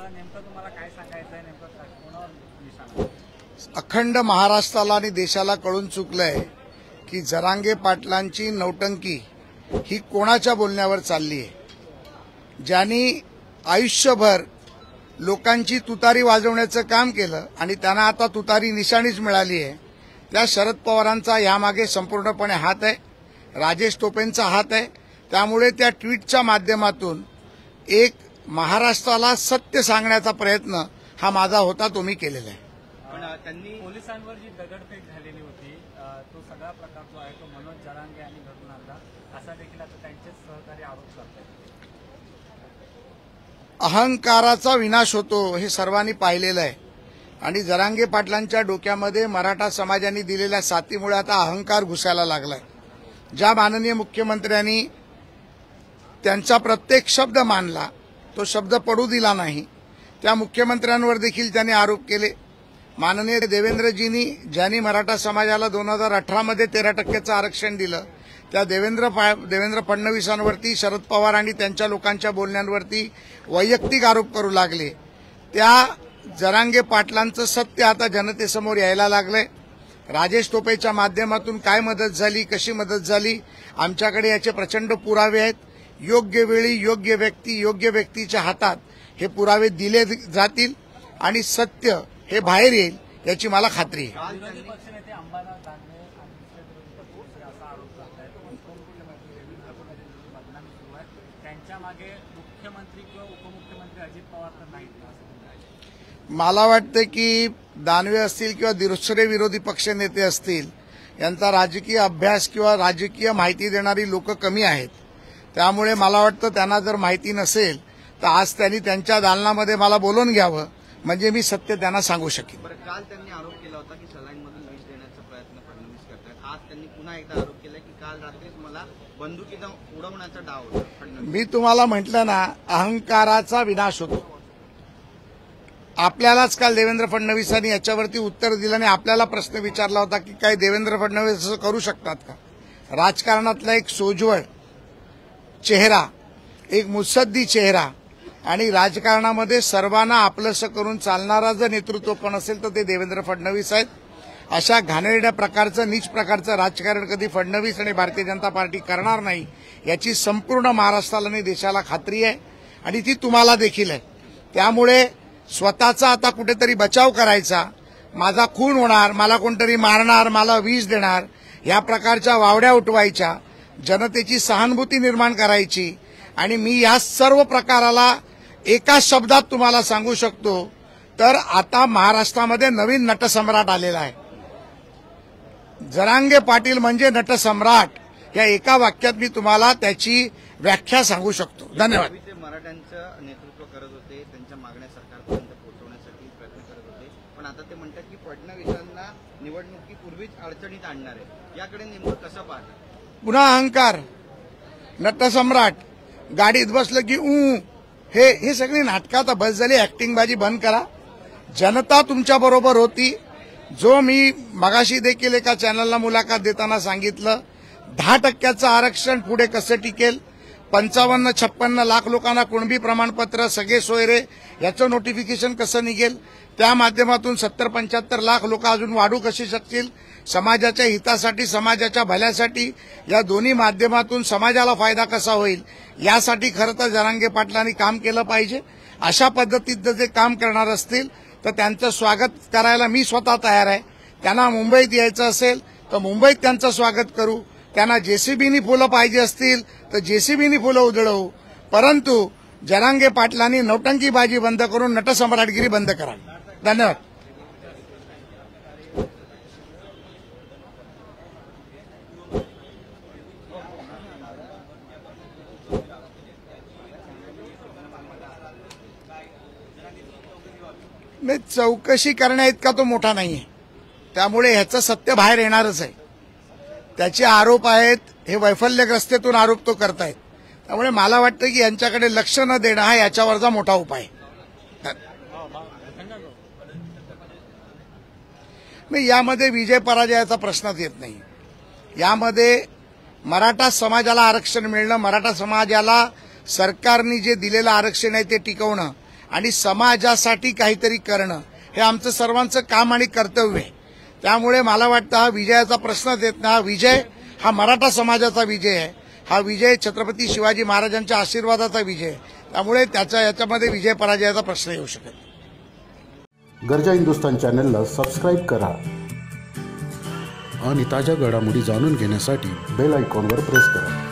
नेमकं तुम्हाला काय सांगायचं आहे, नेमकं कोणावर निशाणा? अखंड महाराष्ट्राला आणि देशाला कळून चुकलंय की जरांगे पाटलांची नौटंकी ही कोणाच्या बोलण्यावर चालली आहे। ज्यांनी आयुष्यभर लोकांची तुतारी वाजवण्याचं काम केलं आणि त्यांना आता तुतारी निशाणीच मिळाली आहे, त्या शरद पवारांचा यामागे संपूर्णपणे हात आहे, राजेश टोपेंचा हात आहे। त्यामुळे त्या ट्विटच्या माध्यमातून एक महाराष्ट्राला सत्य सांगण्याचा प्रयत्न हा माझा होता, तो मी केलेला आहे। पण त्यांनी पोलिसांवर जी दगडफेक झालेली होती, तो सगळा प्रकार जो आहे तो मनोज जरांगे यांनी घडून आणला असा देखील आता त्यांचेच सहकारी आरोप करतात। अहंकाराचा विनाश होतो हे सर्वांनी पाहिलेलं आहे आणि जरांगे पाटलांच्या डोक्यामध्ये मराठा समाजाने दिलेल्या साथीमुळे आता अहंकार घुसायला लागलाय। ज्या माननीय मुख्यमंत्र्यांनी त्यांचा प्रत्येक शब्द मानला, तो शब्द पडू दिला नाही, त्या मुख्यमंत्र्यांवर देखील त्यांनी आरोप केले। माननीय देवेंद्रजींनी ज्यांनी मराठा समाजाला 2018 मध्ये 13% आरक्षण दिलं, त्या देवेंद्र फडणवीसांवरती शरद पवार आणि त्यांच्या लोकांच्या बोलण्यांवरती वैयक्तिक आरोप करू लागले। त्या जरांगे पाटलांचं सत्य आता जनतेसमोर यायला लागलंय। राजेश टोपेच्या माध्यमातून काय मदत झाली, कशी मदत झाली, आमच्याकडे याचे प्रचंड पुरावे आहेत। योग्य वेळी योग्य व्यक्ती योग्य व्यक्तीच्या हातात हे पुरावे दिले जातील आणि सत्य हे बाहेर येईल याची मला खात्री आहे। विरोधी पक्षनेते अंबादास दानवे आणि दुसरे विरोधी पक्षनेते असा आरोप करतायत की उपमुख्यमंत्री देवेंद्र फडणवीस बदनामी सुरू आहे, त्यांच्या मागे मुख्यमंत्री किंवा उपमुख्यमंत्री अजित पवार तर नाहीत का, असं म्हणतात। मला वाटतं की दानवे असतील किंवा दुसरे विरोधी पक्षनेते असतील, यांचा राजकीय अभ्यास किंवा राजकीय माहिती देणारी लोक कमी आहेत। त्यामुळे मला वाटतं त्यांना जर माहिती नसेल तर आज त्यांनी त्यांच्या दालनामध्ये मला बोलवून घ्यावं, म्हणजे मी सत्य त्यांना सांगू शकेन। बरं, काल त्यांनी आरोप केला होता की सलाईनमधून विष देण्याचा प्रयत्न फडणवीस करतात। आज त्यांनी पुन्हा एकदा आरोप केला की काल रात्रीच मला बंदुकीनं उडवण्याचा डाव होता फडणवीस। मी तुम्हाला म्हटलं ना, अहंकाराचा विनाश होतो। आपल्यालाच काल देवेंद्र फडणवीसांनी याच्यावरती उत्तर दिलं आणि आपल्याला प्रश्न विचारला होता की काय देवेंद्र फडणवीस असं करू शकतात का। राजकारणातला एक सोज्वळ चेहरा, एक मुत्सद्दी चेहरा आणि राजकारणामध्ये सर्वांना आपलंसं करून चालणारा जर नेतृत्व कोण असेल तर ते देवेंद्र फडणवीस आहेत। अशा घाणेरड्या प्रकारचं नीच प्रकारचं राजकारण कधी फडणवीस आणि भारतीय जनता पार्टी करणार नाही याची संपूर्ण महाराष्ट्राला आणि देशाला खात्री आहे आणि ती तुम्हाला देखील आहे। त्यामुळे स्वतःचा आता कुठेतरी बचाव करायचा, माझा खून होणार, मला कोणतरी मारणार, मला विष देणार, या प्रकारच्या वावड्या उठवायच्या, जनतेची सहानुभूती निर्माण करायची। आणि मी या सर्व प्रकाराला एका शब्दात तुम्हाला सांगू शकतो तर आता महाराष्ट्रामध्ये नवीन नटसम्राट आलेला आहे। जरांगे पाटील म्हणजे नटसम्राट, या एका वाक्यात मी तुम्हाला त्याची व्याख्या सांगू शकतो। धन्यवाद। ते मराठ्यांचं नेतृत्व करत होते, त्यांच्या मागण्या सरकारपर्यंत पोहोचवण्यासाठी प्रयत्न करत होते, पण आता ते म्हणतात की फडणवीसांना निवडणुकीपूर्वीच अडचणीत आणणार आहे। याकडे नेमकं कसं पाहता? पुन्हा अहंकार, नटसम्राट, गाडीत बसलं की हे सगळी नाटकं आता बस झाली, ऍक्टिंगबाजी बंद करा। जनता तुमच्या बरोबर होती। जो मी मगाशी देखील एका चॅनलला मुलाखत देताना सांगितलं, 10% आरक्षण पुढे कसं टिकेल, 55-56 लाख लोकांना कुणबी प्रमाणपत्र, सगळे सोयरे याचं नोटिफिकेशन कसं निघेल, त्या माध्यमातून 70-75 लाख लोक अजून वाढू कशी शकतील, समाजाच्या हितासाठी समाजाच्या भल्यासाठी या दोन्ही माध्यमातून समाजाला फायदा कसा होईल, यासाठी खरं तर जरांगे पाटलांनी काम केलं पाहिजे। अशा पद्धतीचं जे काम करणार असतील तर त्यांचं स्वागत करायला मी स्वतः तयार आहे। त्यांना मुंबईत यायचं असेल तर मुंबईत त्यांचं स्वागत करू, त्यांना जेसीबीनी फुलं पाहिजे असतील तर जेसीबीनी फुलं उधळवू, परंतु जरांगे पाटलांनी नौटंकीबाजी बंद करून नटसम्राटगिरी बंद करावी। धन्यवाद। नाही, चौकशी करण्याइतका तो मोठा नाहीये, त्यामुळे ह्याचं सत्य बाहेर येणारच आहे। त्याचे आरोप आहेत, हे वैफल्यग्रस्तेतून आरोप तो करतायत, त्यामुळे मला वाटतं की यांच्याकडे लक्ष न देणं हा याच्यावरचा मोठा उपाय आहे। नाही, यामध्ये विजय पराजयाचा प्रश्नच येत नाही। यामध्ये मराठा समाजाला आरक्षण मिळणं, मराठा समाजाला सरकारने जे दिलेलं आरक्षण आहे ते टिकवणं आणि समाजासाठी काहीतरी करणं हे आमचं सर्वांचं काम आणि कर्तव्य आहे. त्यामुळे मला वाटतं हा विजयाचा प्रश्नच येत नाही. हा विजय हा मराठा समाजाचा विजय आहे. हा विजय छत्रपती शिवाजी महाराजांच्या आशीर्वादाचा विजय आहे. त्यामुळे याच्यामध्ये विजय पराजयाचा प्रश्न येऊ शकत नाही. गर्जा हिंदुस्तान चॅनलला सबस्क्राईब करा आणि ताज्या घडामोडी जाणून घेण्यासाठी बेल आयकॉनवर प्रेस करा.